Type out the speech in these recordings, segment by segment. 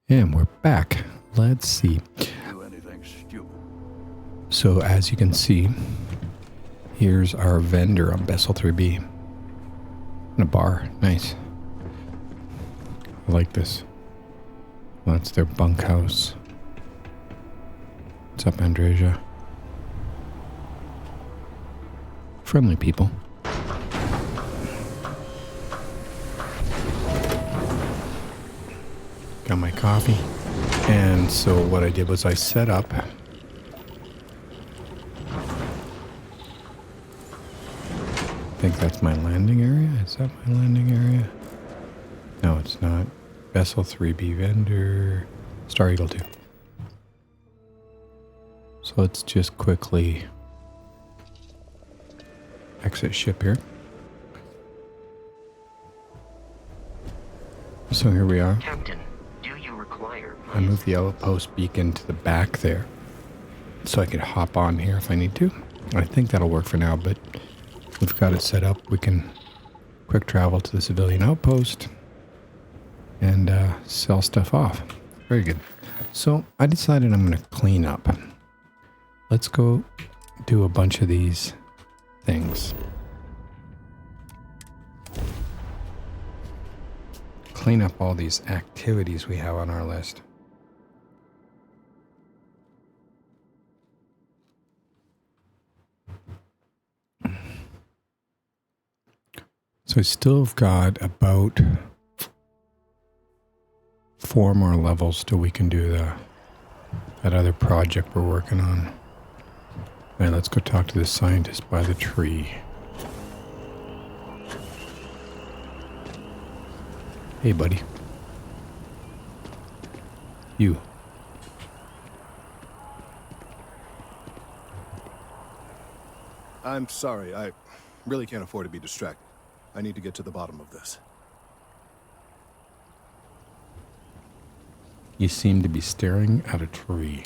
And we're back. Let's see. Do anything stupid. So as you can see, here's our vendor on Vessel 3B. And a bar. Nice. I like this. Well, that's their bunkhouse. What's up, Andreja? Friendly people. Got my coffee. And so what I did was I set up I think that's my landing area. Is that my landing area? No, it's not. Vessel 3B vendor. Star Eagle 2. So let's just quickly exit ship here. So here we are. Captain, do you require... I moved the outpost beacon to the back there so I could hop on here if I need to. I think that'll work for now, but we've got it set up. We can quick travel to the civilian outpost and sell stuff off. Very good. So I decided I'm going to clean up. Let's go do a bunch of these things. Clean up all these activities we have on our list. So I still have got about 4 more levels till we can do that other project we're working on. All right, let's go talk to this scientist by the tree. Hey, buddy. You. I'm sorry, I really can't afford to be distracted. I need to get to the bottom of this. You seem to be staring at a tree.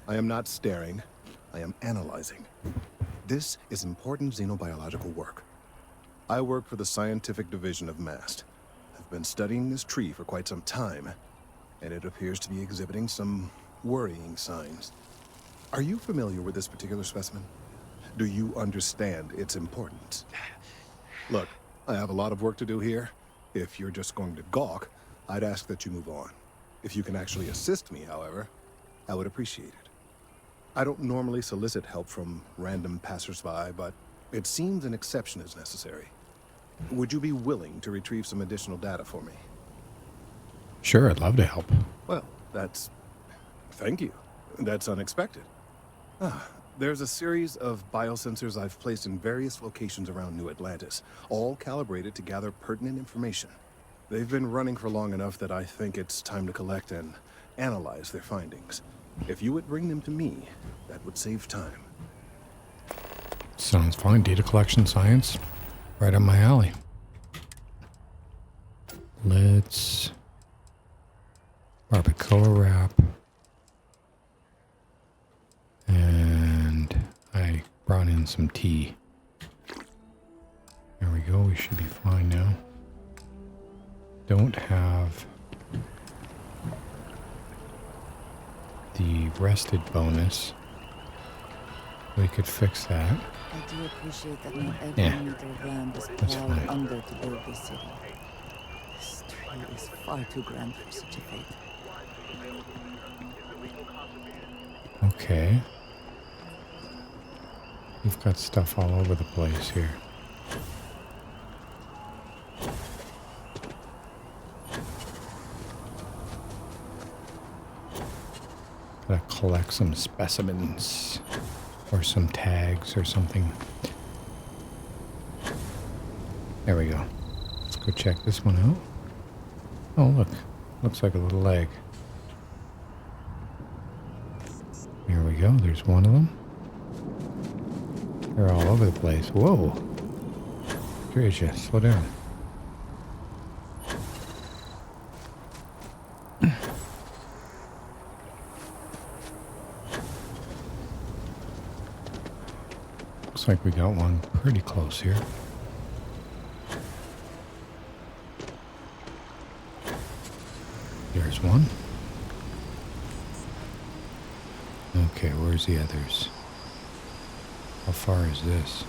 I am not staring. I am analyzing. This is important xenobiological work. I work for the scientific division of MAST. I've been studying this tree for quite some time, and it appears to be exhibiting some worrying signs. Are you familiar with this particular specimen? Do you understand its importance? Look, I have a lot of work to do here. If you're just going to gawk, I'd ask that you move on. If you can actually assist me, however, I would appreciate it. I don't normally solicit help from random passersby, but it seems an exception is necessary. Would you be willing to retrieve some additional data for me? Sure, I'd love to help. Well, thank you. That's unexpected. There's a series of biosensors I've placed in various locations around New Atlantis, all calibrated to gather pertinent information. They've been running for long enough that I think it's time to collect and analyze their findings. If you would bring them to me, that would save time. Sounds fine. Data collection science. Right up my alley. Let's... barbacoa wrap. And I brought in some tea. There we go. We should be fine now. Don't have the rested bonus. We could fix that. I do appreciate that not every meter of land is plowed under to build this city. This tree is far too grand for such a fate. Okay. We've got stuff all over the place here. Gotta collect some specimens. Or some tags or something. There we go. Let's go check this one out. Oh, look. Looks like a little leg. Here we go. There's one of them. They're all over the place. Whoa. Gracious. Slow down. Looks like we got one pretty close here. There's one. Okay, where's the others? How far is this?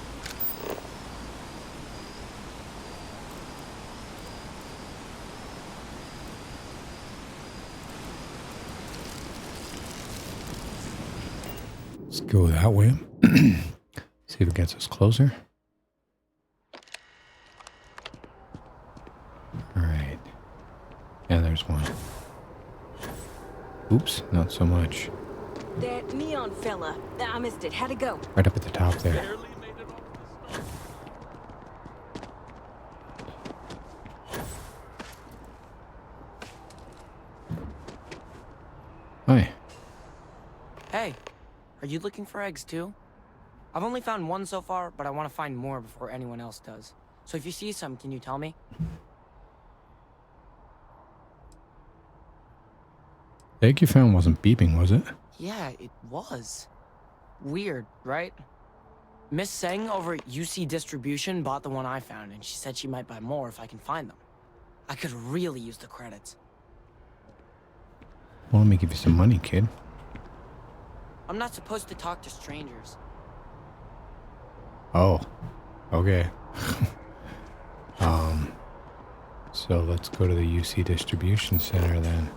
Let's go that way. See if it gets us closer. Alright. Yeah, there's one. Oops, not so much. That neon fella. I missed it. How'd it go? Right up at the top there. Barely made it off the snow. Hi. Hey, are you looking for eggs too? I've only found one so far, but I want to find more before anyone else does. So if you see some, can you tell me? The egg you found wasn't beeping, was it? Yeah, it was. Weird, right? Miss Seng over at UC Distribution bought the one I found, and she said she might buy more if I can find them. I could really use the credits. Well, let me give you some money, kid. I'm not supposed to talk to strangers. Oh, okay. So let's go to the UC Distribution Center then.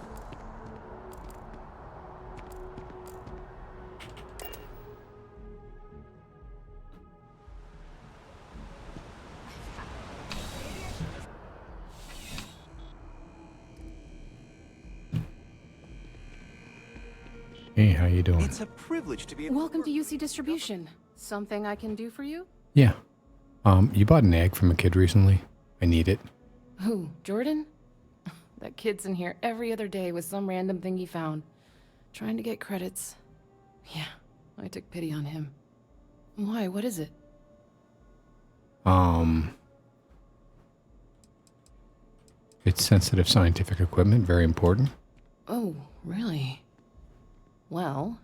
Hey, how you doing? It's a privilege to be able Welcome to UC Distribution. Something I can do for you? Yeah. You bought an egg from a kid recently? I need it. Who, Jordan? That kid's in here every other day with some random thing he found. Trying to get credits. Yeah, I took pity on him. Why, what is it? It's sensitive scientific equipment, very important. Oh, really? Well,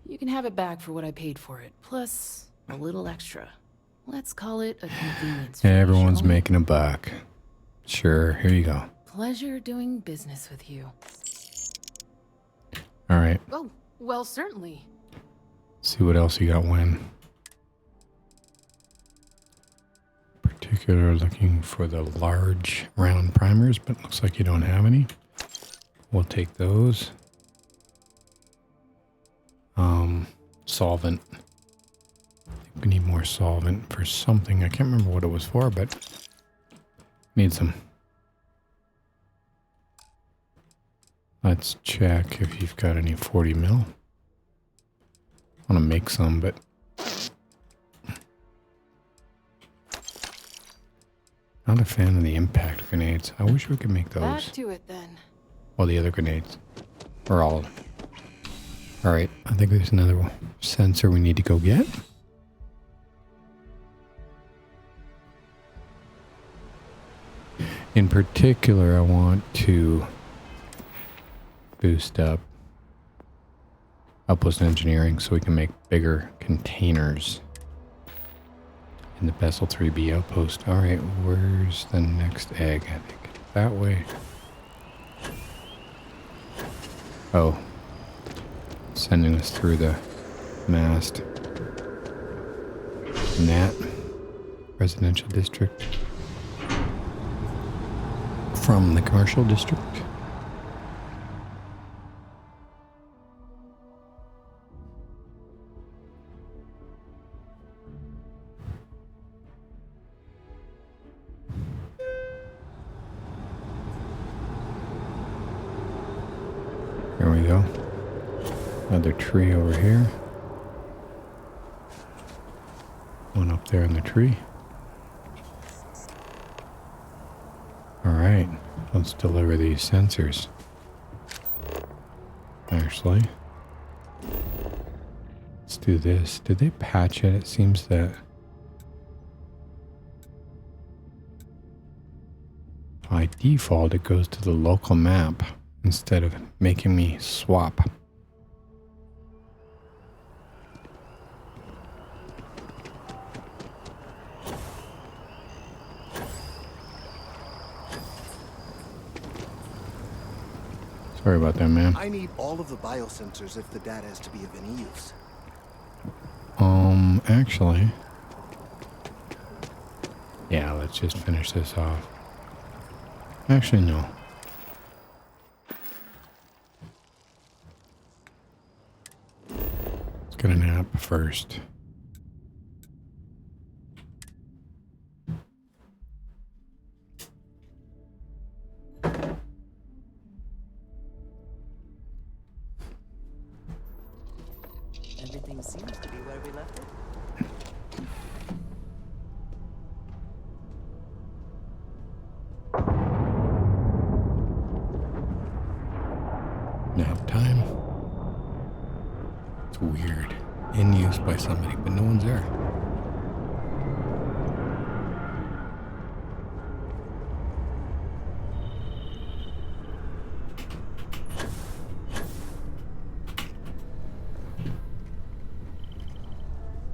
you can have it back for what I paid for it, plus a little extra. Let's call it a convenience fee, Everyone's shall we? making a buck. Sure, here you go. Pleasure doing business with you. All right, Oh, well, certainly. see what else you got when. Particular looking for the large round primers, but looks like you don't have any. We'll take those. Solvent. We need more solvent for something. I can't remember what it was for, but need some. Let's check if you've got any 40 mil. I want to make some, but not a fan of the impact grenades. I wish we could make Back those. to it then. Well, the other grenades. Or all of them. Alright, I think there's another sensor we need to go get. In particular, I want to boost up Outpost Engineering so we can make bigger containers in the Bessel 3B outpost. Alright, where's the next egg? I think that way. Oh. Sending us through the mast. Nat residential district. From the commercial district. There we go. Another tree over here. One up there in the tree. Alright, let's deliver these sensors. Actually, let's do this. Did they patch it? It seems that by default it goes to the local map instead of making me swap. So Sorry about that, man. I need all of the biosensors if the data is to be of any use. Actually... Yeah, let's just finish this off. Actually, no. Let's get a nap first. Everything seems to be where we left it. Nap time. It's weird. In use by somebody, but no one's there.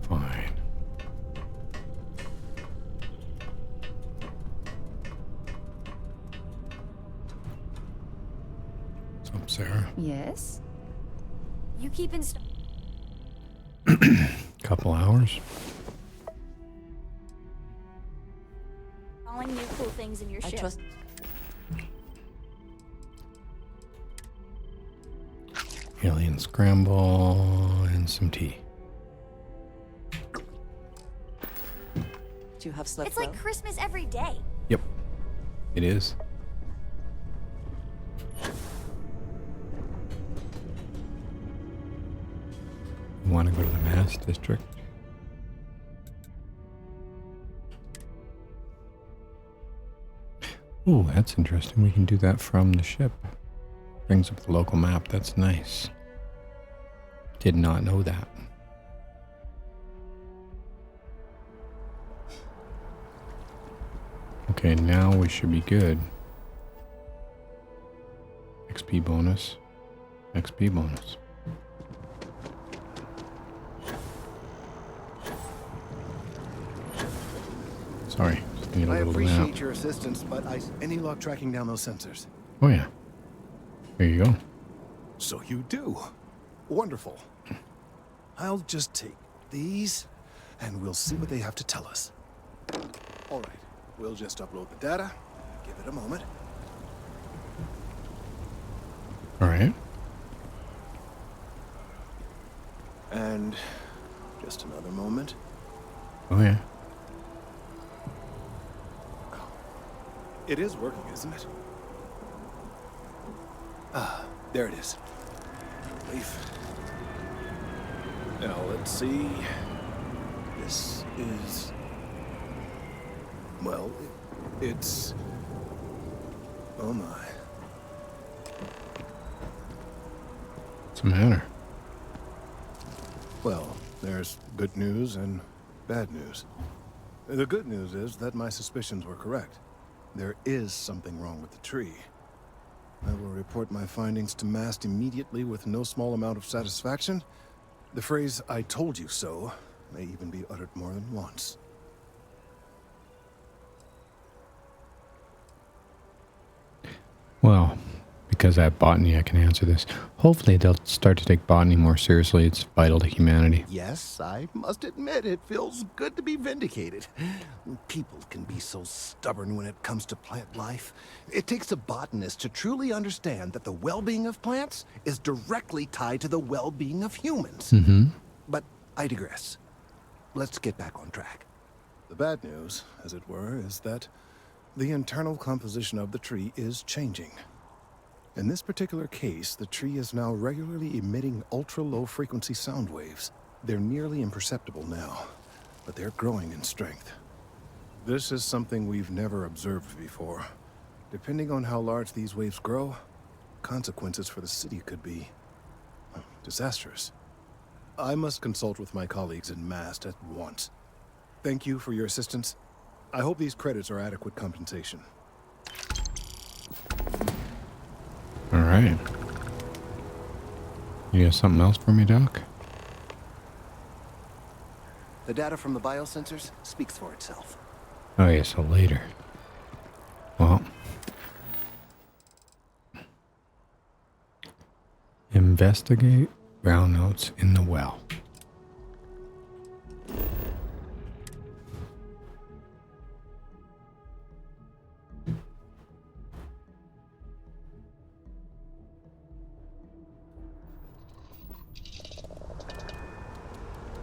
Fine. What's up, Sarah? Yes? You keep Couple hours. installing new cool things in your I ship. trust. Alien scramble and some tea. Do you have slept It's like well? Christmas every day. Yep. It is. Want to go to the Mass District? Ooh, that's interesting. We can do that from the ship. Brings up the local map. That's nice. Did not know that. Okay, now we should be good. XP bonus. XP bonus. Sorry, just need a I little appreciate nap. your assistance, but any luck tracking down those sensors? Oh yeah. There you go. So you do. Wonderful. I'll just take these, and we'll see what they have to tell us. All right, we'll just upload the data. Give it a moment. All right. And just another moment. Oh yeah. It is working, isn't it? Ah, there it is. Relief. Now let's see. This is... Well, it's... Oh my. What's the matter? Well, there's good news and bad news. The good news is that my suspicions were correct. There is something wrong with the tree. I will report my findings to Mast immediately with no small amount of satisfaction. The phrase, "I told you so," may even be uttered more than once. Well, because I have botany, I can answer this. Hopefully they'll start to take botany more seriously. It's vital to humanity. Yes, I must admit it feels good to be vindicated. People can be so stubborn when it comes to plant life. It takes a botanist to truly understand that the well-being of plants is directly tied to the well-being of humans. Mm-hmm. But I digress. Let's get back on track. The bad news, as it were, is that the internal composition of the tree is changing. In this particular case, the tree is now regularly emitting ultra-low frequency sound waves. They're nearly imperceptible now, but they're growing in strength. This is something we've never observed before. Depending on how large these waves grow, consequences for the city could be disastrous. I must consult with my colleagues in Mast at once. Thank you for your assistance. I hope these credits are adequate compensation. All right. You got something else for me, Doc? The data from the biosensors speaks for itself. Oh yeah, so later. Well. Investigate brownouts in the well.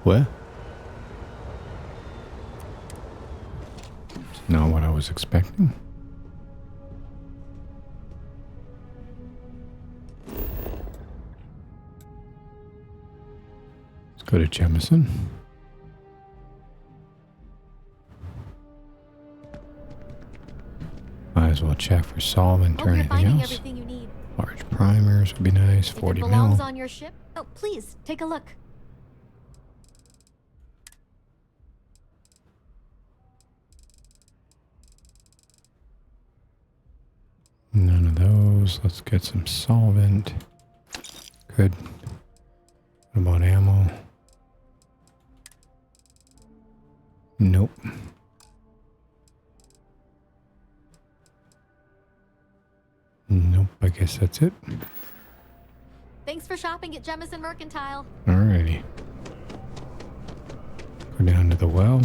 What? It's not what I was expecting. Let's go to Jemison. Might as well check for solvent or Hope you're anything finding else. everything you need. Large primers would be nice. If 40 it belongs mil. on your ship, oh, please, take a look. None of those. Let's get some solvent. Good. What about ammo? Nope. Nope, I guess that's it. Thanks for shopping at Jemison Mercantile. Alrighty. Go down to the well.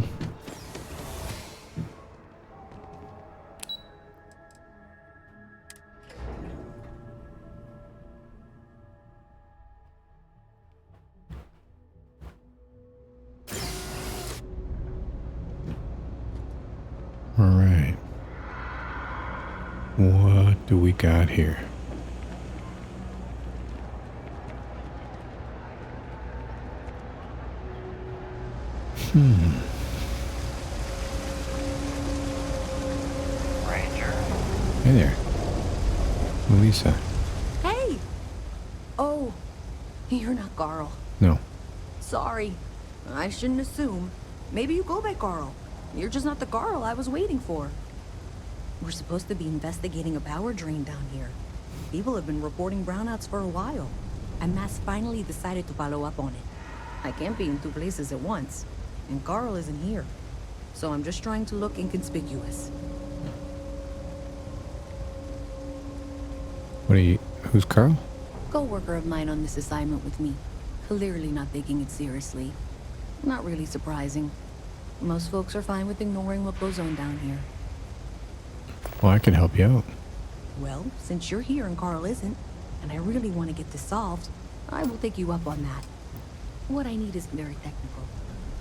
Alright. What do we got here? Ranger. Hey there. Louisa. Hey! Oh, you're not Carl. No. Sorry. I shouldn't assume. Maybe you go by Carl. You're just not the Carl I was waiting for. We're supposed to be investigating a power drain down here. People have been reporting brownouts for a while, and Mass finally decided to follow up on it. I can't be in two places at once, and Carl isn't here. So I'm just trying to look inconspicuous. What are you... Who's Carl? Co-worker of mine on this assignment with me. Clearly not taking it seriously. Not really surprising. Most folks are fine with ignoring what goes on down here. Well, I can help you out. Well, since you're here and Carl isn't, and I really want to get this solved, I will take you up on that. What I need is very technical.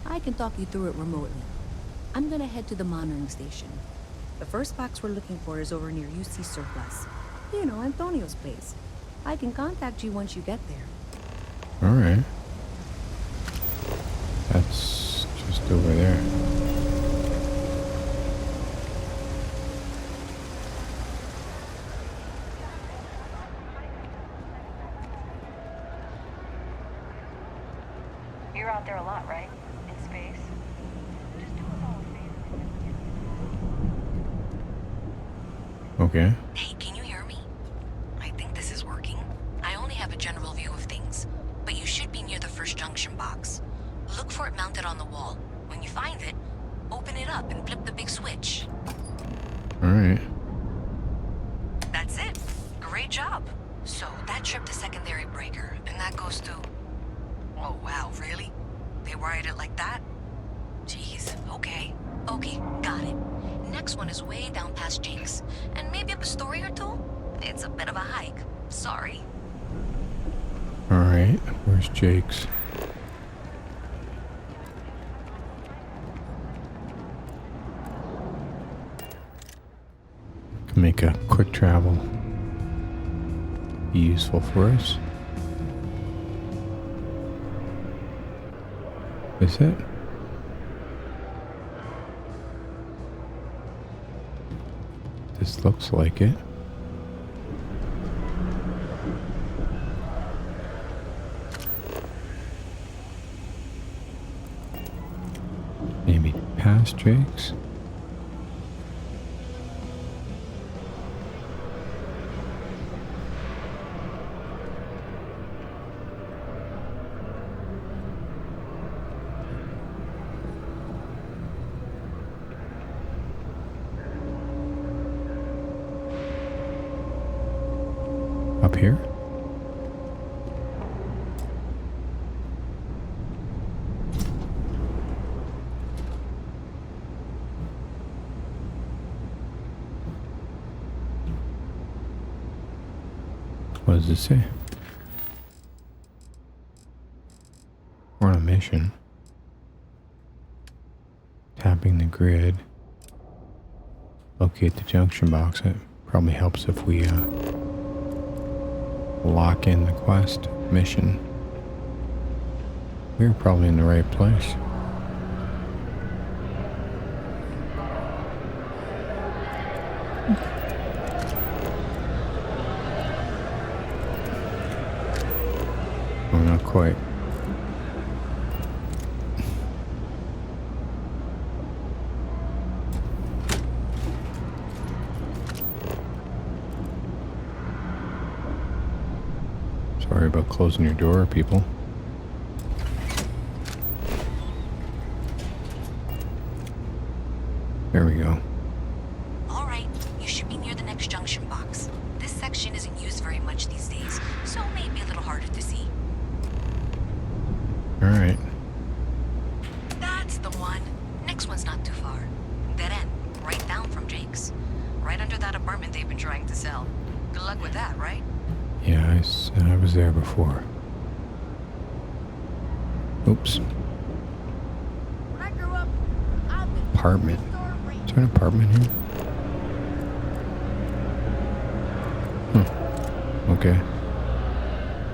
I can talk you through it remotely. I'm gonna head to the monitoring station. The first box we're looking for is over near UC Surplus. You know, Antonio's place. I can contact you once you get there. Alright. That's just over there. You're out there a lot, right? In space? Just do us all a favor. Okay. Hey, can you hear me? I think this is working. I only have a general view of things, but you should be near the first junction box. Look for it mounted on the wall. When you find it, open it up and flip the big switch. Alright. That's it. Great job. So that tripped the secondary breaker, and that goes to... Oh, wow, really? They wired it like that? Jeez, okay. Okay, got it. Next one is way down past Jake's, and maybe up a story or two? It's a bit of a hike. Sorry. Alright. Where's Jake's? Can make a quick travel be useful for us. Is it? This looks like it. Maybe past Jake's. Up here? What does it say? We're on a mission. Tapping the grid. Locate the junction box. It probably helps if we lock in the quest mission. We're probably in the right place. Oh, not quite. Sorry about closing your door, people. There we go. All right, you should be near the next junction box. This section isn't used very much these days, so it may be a little harder to see. All right. That's the one. Next one's not too far. Dead end, right down from Jake's. Right under that apartment they've been trying to sell. Good luck with that, right? Yeah, I was there before. Oops. When I grew up, I've been Apartment. Is there an apartment here? Okay.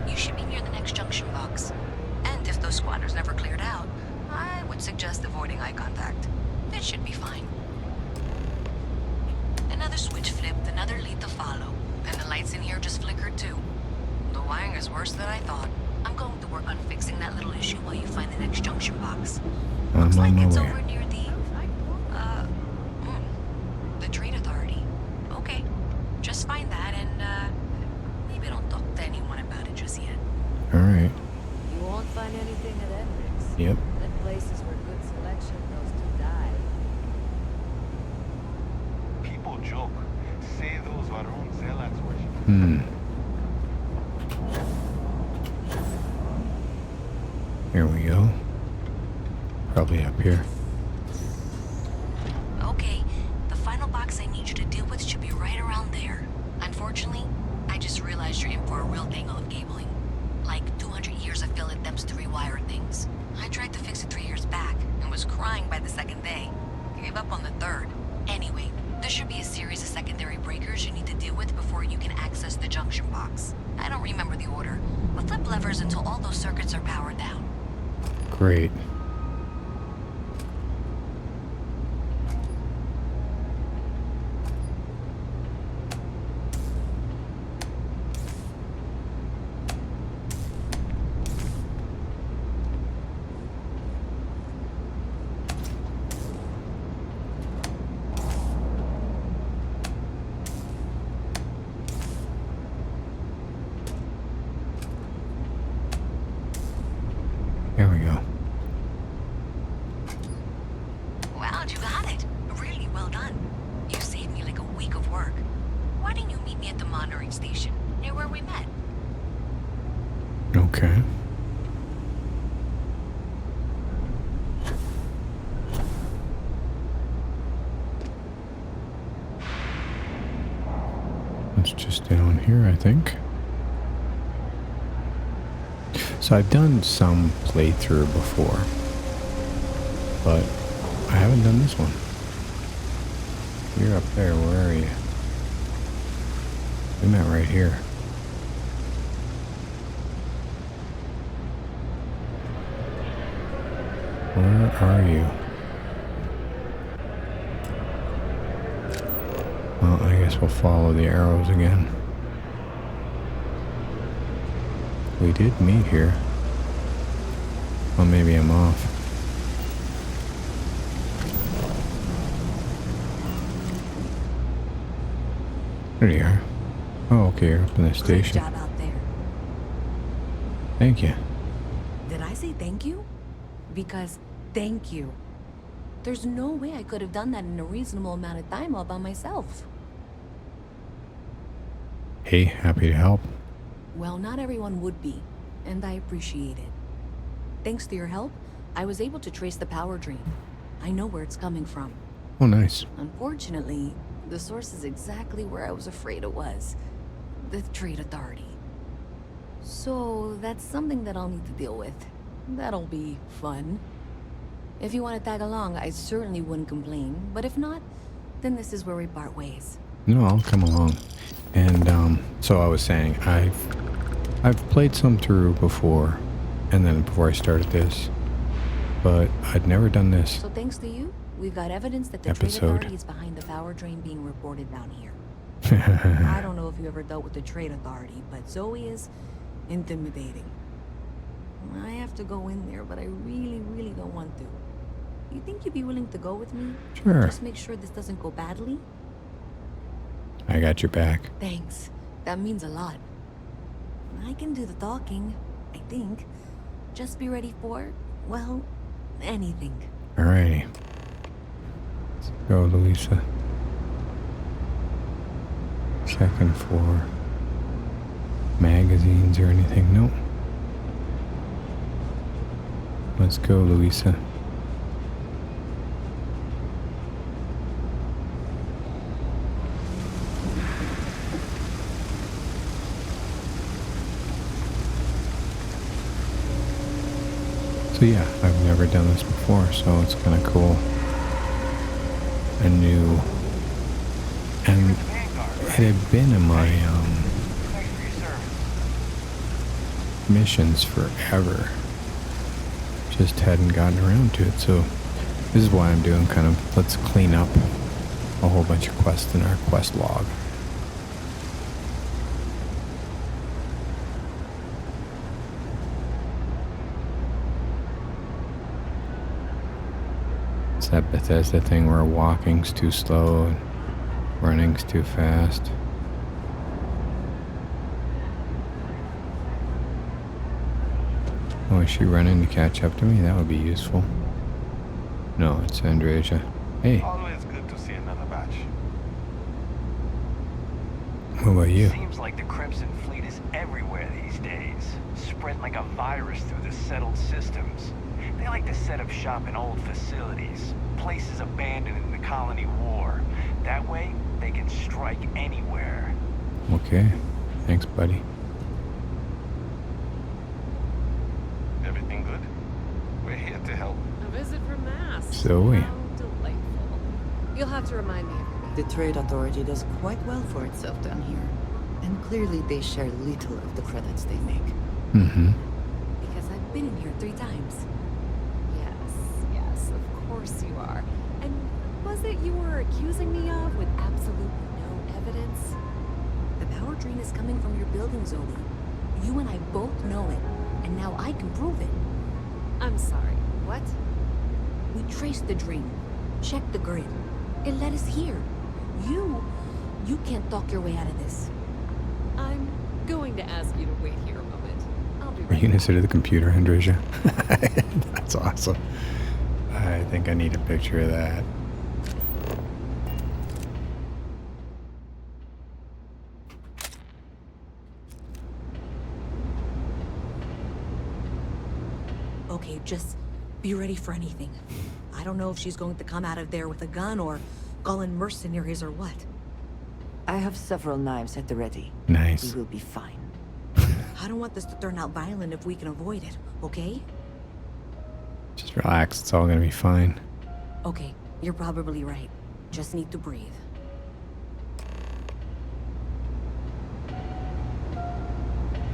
You should be near the next junction box. And if those squatters never cleared out, I would suggest avoiding eye contact. It should be fine. Another switch flipped, another lead to follow. And the lights in here just flickered too. The wiring is worse than I thought. I'm going to work on fixing that little issue while you find the next junction box. Looks like it's over near the Trade Authority. Okay, just find that and maybe don't talk to anyone about it just yet. All right. You won't find anything at Hendrix. Yep. That place is where good selection goes to die. People joke. Say those Varun zealots worship. Here we go. Probably up here. Okay, the final box I need you to deal with should be right around there. Unfortunately, I just realized you're in for a real tangle of cabling. Like 200 years of fill attempts to rewire things. I tried to fix it 3 years back and was crying by the second day. Gave up on the third. Anyway, there should be a series of secondary breakers you need to deal with before you can access the junction box. I don't remember the order, but flip levers until all those circuits are powered down. Great. Here we go. Wow, you got it. Really well done. You saved me like a week of work. Why didn't you meet me at the monitoring station, near where we met? Okay. It's just down here, I think. So I've done some playthrough before, but I haven't done this one. You're up there, where are you? We met right here. Where are you? Well, I guess we'll follow the arrows again. We did meet here. Well, maybe I'm off. There you are. Oh, okay, you're up in the station. Great job out there. Thank you. Did I say thank you? Because thank you. There's no way I could have done that in a reasonable amount of time all by myself. Hey, happy to help. Well, not everyone would be, and I appreciate it. Thanks to your help, I was able to trace the power drain. I know where it's coming from. Oh, nice. Unfortunately, the source is exactly where I was afraid it was. The Trade Authority. So that's something that I'll need to deal with. That'll be fun. If you want to tag along, I certainly wouldn't complain. But if not, then this is where we part ways. No, I'll come along. And so I was saying, I've played some through before, and then before I started this, but I'd never done this. So thanks to you, we've got evidence that the Trade Authority is behind the power drain being reported down here. I don't know if you ever dealt with the Trade Authority, but Zoe is intimidating. I have to go in there, but I really, really don't want to. You think you'd be willing to go with me? Sure. Just make sure this doesn't go badly? I got your back. Thanks. That means a lot. I can do the talking, I think. Just be ready for, well, anything. Alrighty. Let's go, Louisa. Second floor. Magazines or anything? Nope. Let's go, Louisa. So yeah, I've never done this before, so it's kind of cool. And new. And it had been in my missions forever. Just hadn't gotten around to it, so this is why I'm doing kind of, let's clean up a whole bunch of quests in our quest log. It's that Bethesda thing where walking's too slow and running's too fast. Oh, is she running to catch up to me? That would be useful. No, it's Andreja. Hey. Always good to see another batch. What about you? Seems like the Crimson Fleet is everywhere these days. Spread like a virus through the settled systems. They like to set up shop in old facilities, places abandoned in the colony war. That way, they can strike anywhere. Okay. Thanks, buddy. Everything good? We're here to help. A visit from Mass. Zoe. How delightful. You'll have to remind me of The Trade Authority does quite well for itself down here. And clearly they share little of the credits they make. Mm-hmm. Because I've been in here 3 times. Yes, of course you are. And what was it you were accusing me of with absolutely no evidence? The power drain is coming from your building, Zoe. You and I both know it, and now I can prove it. I'm sorry, what? We traced the drain, checked the grid. It led us here. You can't talk your way out of this. I'm going to ask you to wait here a moment. I'll be Are right you gonna sit at the computer, Andreja? That's awesome. I think I need a picture of that. Okay, just be ready for anything. I don't know if she's going to come out of there with a gun or call in mercenaries or what. I have several knives at the ready. Nice. We will be fine. I don't want this to turn out violent if we can avoid it, okay? Just relax. It's all gonna be fine. Okay, you're probably right. Just need to breathe.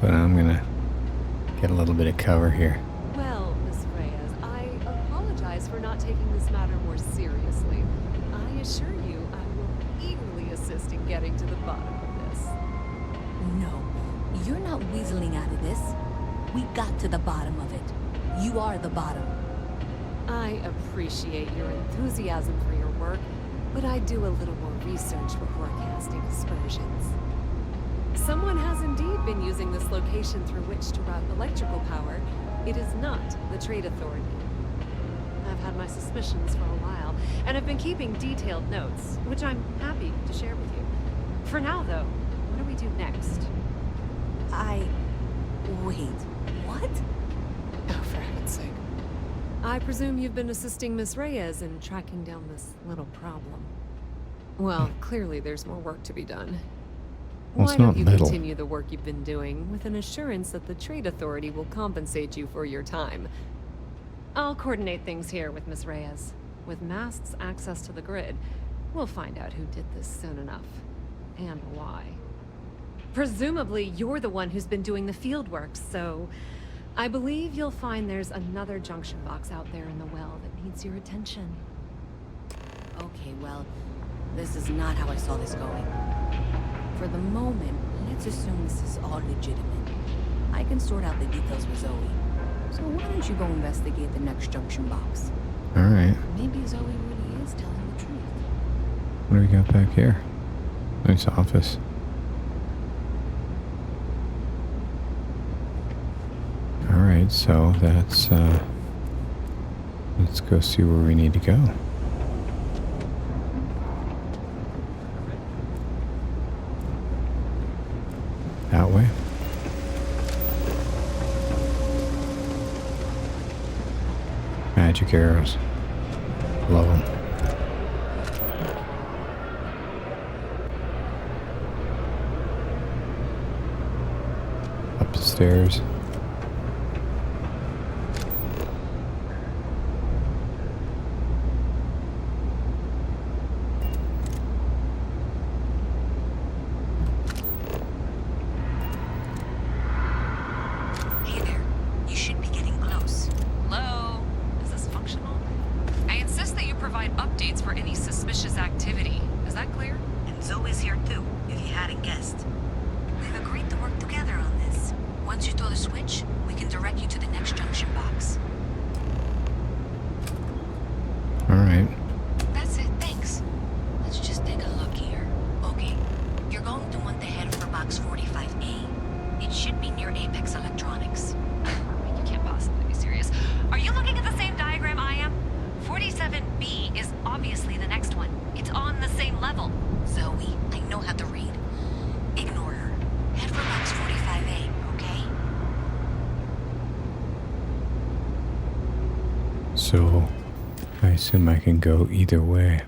But I'm gonna get a little bit of cover here. Well, Miss Reyes, I apologize for not taking this matter more seriously. I assure you I will eagerly assist in getting to the bottom of this. No, you're not weaseling out of this. We got to the bottom of it. You are the bottom. I appreciate your enthusiasm for your work, but I do a little more research before casting aspersions. Someone has indeed been using this location through which to route electrical power. It is not the Trade Authority. I've had my suspicions for a while, and have been keeping detailed notes, which I'm happy to share with you. For now, though, what do we do next? Wait, what? Oh, for heaven's sake. I presume you've been assisting Miss Reyes in tracking down this little problem. Well, clearly there's more work to be done. Well, it's Why don't not you little. continue the work you've been doing with an assurance that the Trade Authority will compensate you for your time? I'll coordinate things here with Miss Reyes. With Mast's access to the grid, we'll find out who did this soon enough. And why. Presumably, you're the one who's been doing the field work, so I believe you'll find there's another junction box out there in the well that needs your attention. Okay, well, this is not how I saw this going. For the moment, let's assume this is all legitimate. I can sort out the details with Zoe. So why don't you go investigate the next junction box? Alright. Maybe Zoe really is telling the truth. What do we got back here? Nice office. Alright, so that's, let's go see where we need to go. That way. Magic arrows. Love them. Up the stairs. Hey there. You should be getting close. Hello? Is this functional? I insist that you provide updates for any suspicious activity. Is that clear? And Zoe's here too, if you hadn't guessed. We've agreed to work together on this. Once you throw the switch, we can direct you to the next junction box. Alright. That's it, thanks. Let's just take a look here. Okay, you're going to want to head for box 45A. It should be near Apex Electronics. You can't possibly be serious. Are you looking at the same diagram I am? 47B is obviously the next one. It's on the same level. Zoe, I know how to read. Ignore her. Head for box 45A, okay? So, I assume I can go either way.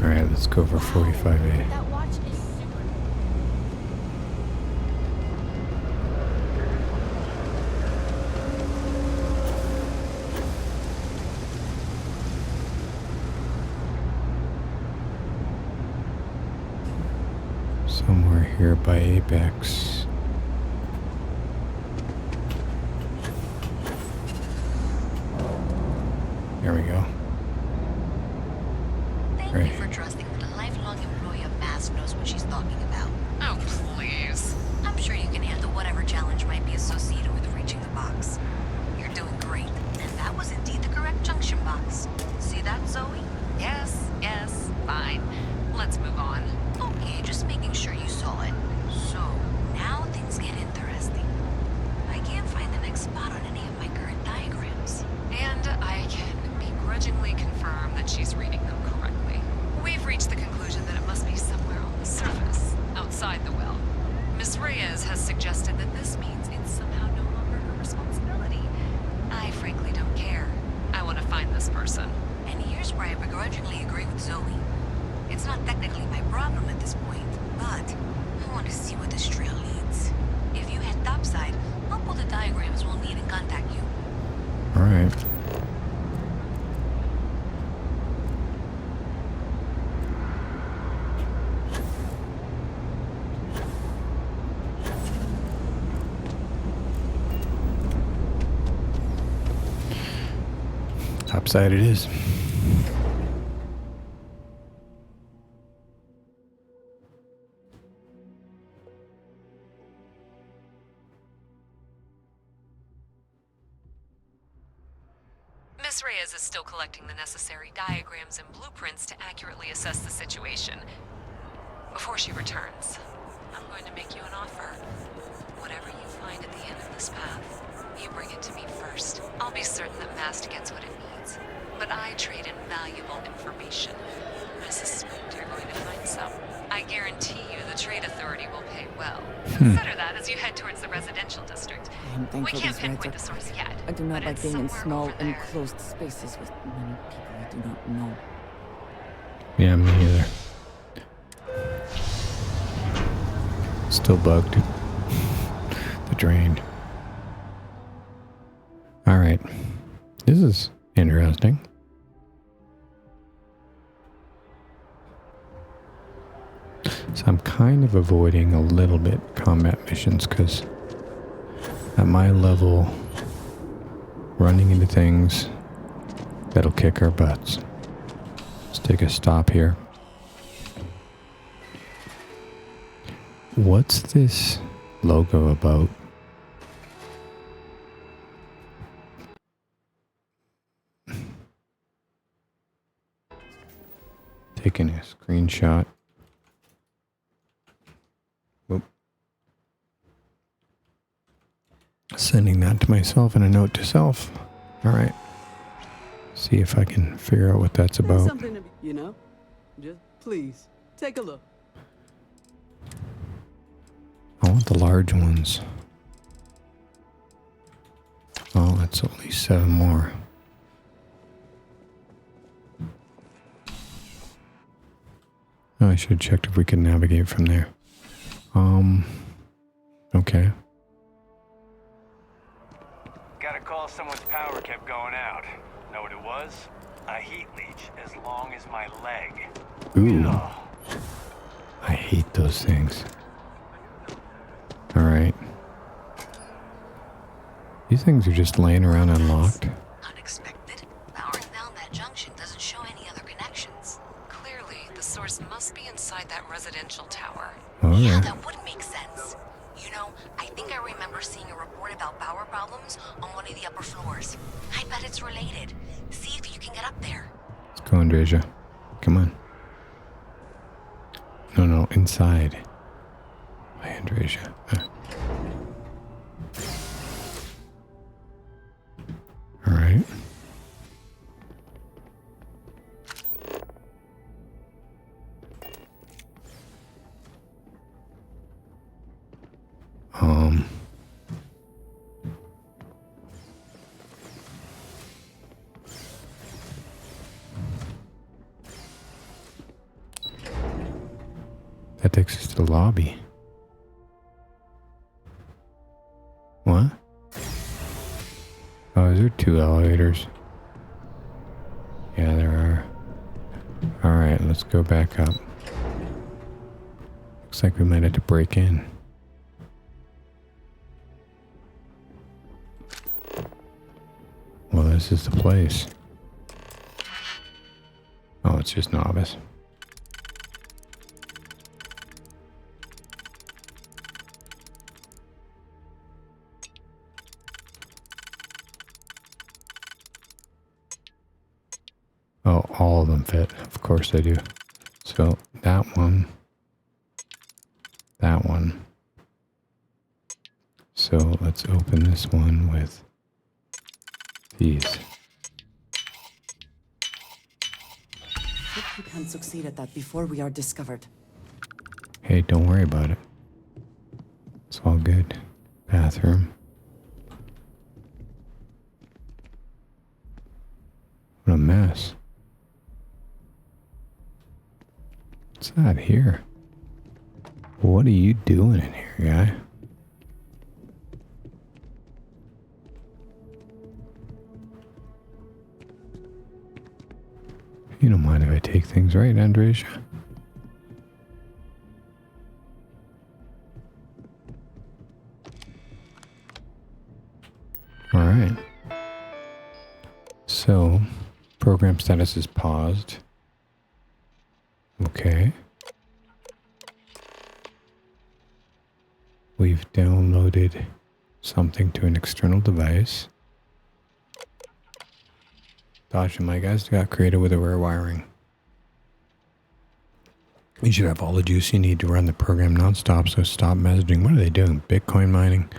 Alright, let's go for 45A. That watch is super. Somewhere here by Apex. There we go. Thank Right. you for trusting that a lifelong employee of Mass knows what she's talking about. Oh, please. I'm sure you can handle whatever challenge might be associated with reaching the box. You're doing great. And that was indeed the correct junction box. See that, Zoe? Yes, fine. Let's move on. Okay, just making sure you saw it. So, now things get interesting. I can't find the next spot on any of my current diagrams. And I can begrudgingly confirm that she's reading them correctly. We've reached the conclusion that it must be somewhere on the surface, outside the well. Miss Reyes has suggested that this means it's somehow no longer her responsibility. I frankly don't care. I want to find this person. And here's where I begrudgingly agree with Zoe. It's not technically my problem at this point, but I want to see where this trail leads. If you head topside, I'll pull the diagrams we'll need and contact you. Alright. Topside it is. Miss Reyes is still collecting the necessary diagrams and blueprints to accurately assess the situation. Before she returns, I'm going to make you an offer. Whatever you find at the end of this path, you bring it to me first. I'll be certain that Mast gets what it needs, but I trade in valuable information. I suspect you're going to find some. I guarantee you the Trade Authority will pay well. Consider that as you head towards the residential district. I'm We thankful can't these rides pinpoint are the source yet. I do not but like it's being in somewhere small, over there. enclosed spaces with many people I do not know. Yeah, me either. Still bugged. The drain. Alright. This is interesting. So I'm kind of avoiding a little bit combat missions because at my level, running into things that'll kick our butts. Let's take a stop here. What's this logo about? Taking a screenshot. Whoop. Sending that to myself and a note to self. All right. See if I can figure out what that's about. Something to be, you know? Just please take a look. I want the large ones. Oh, that's at least 7 more. Oh, I should have checked if we could navigate from there. Okay. Got a call someone's power kept going out. Know what it was? A heat leech as long as my leg. Ooh. Ugh. I hate those things. Alright. These things are just laying around unlocked. Unexpected. Powering down that junction doesn't show any other connections. Clearly, the source must be inside that residential tower. Oh, yeah. That would make sense. You know, I think I remember seeing a report about power problems on one of the upper floors. I bet it's related. See if you can get up there. Let's go, Andreja. Come on. No, inside. Hi, Andreja. All right. That takes us to the lobby. What? Oh, is there 2 elevators? Yeah, there are. Alright, let's go back up. Looks like we might have to break in. Well, this is the place. Oh, it's just novice. Oh, all of them fit. Of course they do. So that one. That one. So let's open this one with these. Hope we can succeed at that before we are discovered. Hey, don't worry about it. It's all good. Bathroom. What a mess. What's that here? What are you doing in here, guy? You don't mind if I take things, right, Andreja? All right. So, program status is paused. Okay. We've downloaded something to an external device. Dodge and my guys got created with a rare wiring. You should have all the juice you need to run the program nonstop, so stop messaging. What are they doing? Bitcoin mining.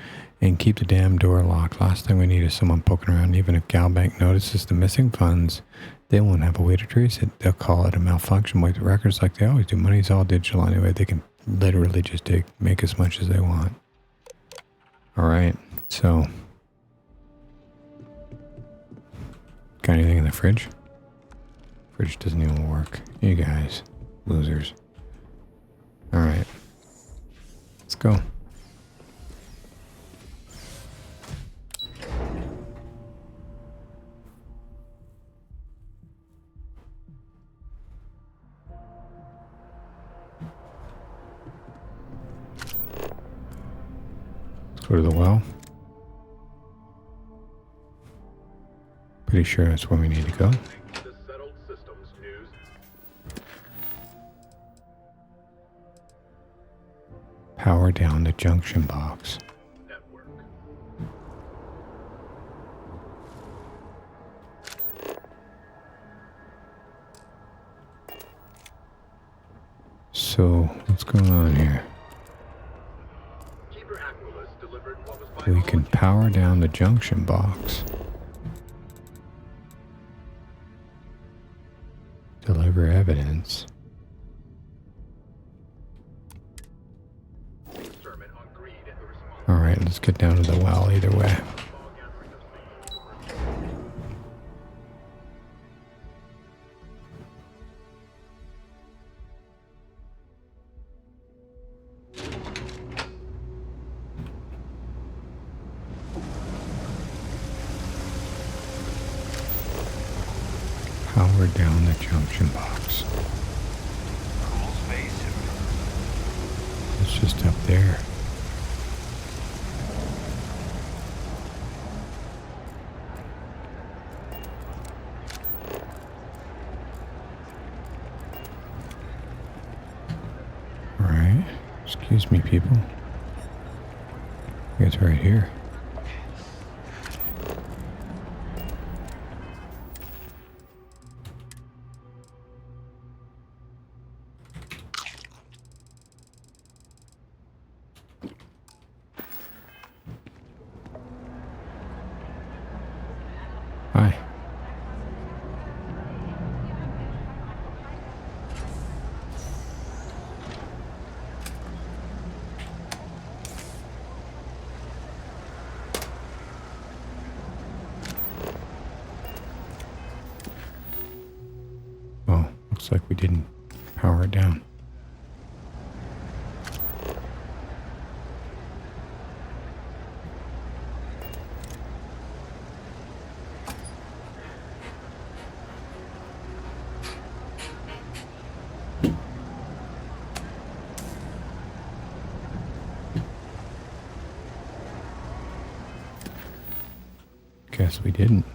And keep the damn door locked. Last thing we need is someone poking around. Even if Galbank notices the missing funds, they won't have a way to trace it. They'll call it a malfunction with records like they always do. Money's all digital anyway. They can literally just make as much as they want. Alright, so. Got anything in the fridge? Fridge doesn't even work. You guys. Losers. Alright. Let's go. Let's go to the well. Pretty sure that's where we need to go. Power down the junction box. So, what's going on here? We can power down the junction box. Deliver evidence. Alright, let's get down to the well either way. Power down the junction box. Cool space. It's just up there. Alright. Excuse me, people. It's right here. Hi. Well, looks like we didn't power it down. Guess we didn't.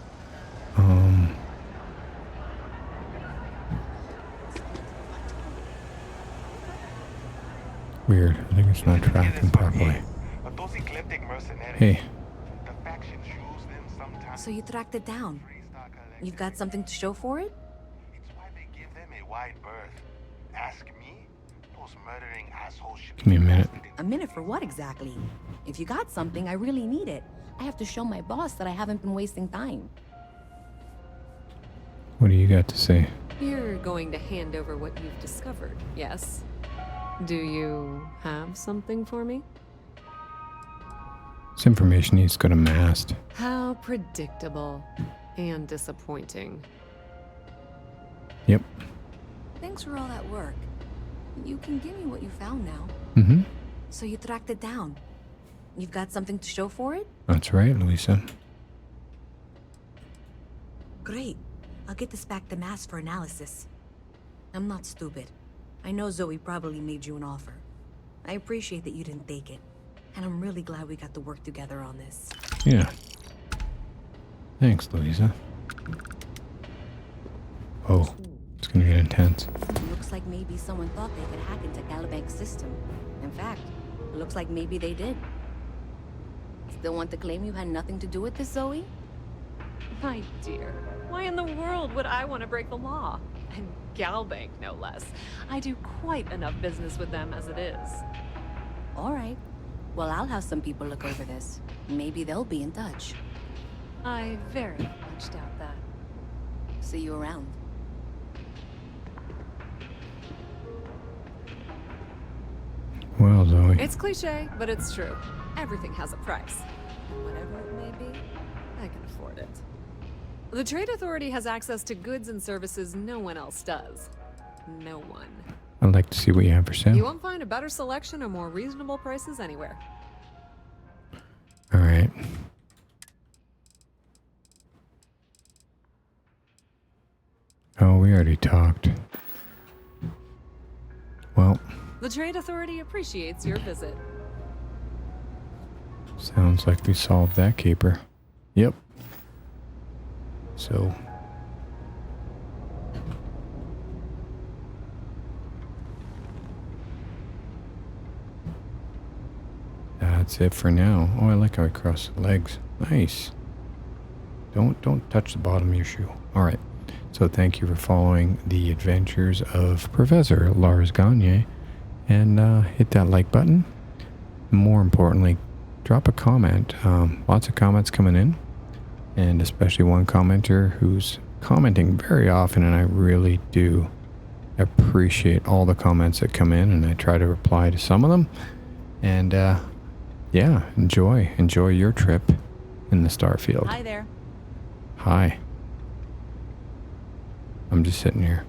Weird. I think it's not tracking properly. Hey. So you tracked it down. You've got something to show for it? Give them a wide berth. Ask me, those murdering assholes should Give me a minute. A minute for what exactly? If you got something, I really need it. I have to show my boss that I haven't been wasting time. What do you got to say? You're going to hand over what you've discovered, yes? Do you have something for me? This information needs to go to Mast. How predictable and disappointing. Yep. Thanks for all that work. You can give me what you found now. Mm-hmm. So you tracked it down. You've got something to show for it? That's right, Louisa. Great. I'll get this back to Mass for analysis. I'm not stupid. I know Zoe probably made you an offer. I appreciate that you didn't take it. And I'm really glad we got to work together on this. Yeah. Thanks, Louisa. Oh, it's gonna get intense. Looks like maybe someone thought they could hack into Calibank's system. In fact, looks like maybe they did. Still want to claim you had nothing to do with this, Zoe? My dear, why in the world would I want to break the law? And Galbank, no less. I do quite enough business with them as it is. All right. Well, I'll have some people look over this. Maybe they'll be in touch. I very much doubt that. See you around. Well, Zoe. It's cliche, but it's true. Everything has a price. And whatever it may be, I can afford it. The Trade Authority has access to goods and services no one else does. No one. I'd like to see what you have for sale. You won't find a better selection or more reasonable prices anywhere. All right. Oh, we already talked. Well, The Trade Authority appreciates your visit. sounds like we solved that caper. Yep. So, that's it for now. Oh, I like how I cross the legs. Nice. Don't touch the bottom of your shoe. All right. So thank you for following the adventures of Professor Lars Gagner, and hit that like button. More importantly, drop a comment. Lots of comments coming in, and especially one commenter who's commenting very often, and I really do appreciate all the comments that come in, and I try to reply to some of them. And yeah, enjoy your trip in the Starfield. Hi there. Hi. I'm just sitting here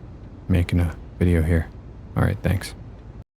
making a video here. All right, thanks.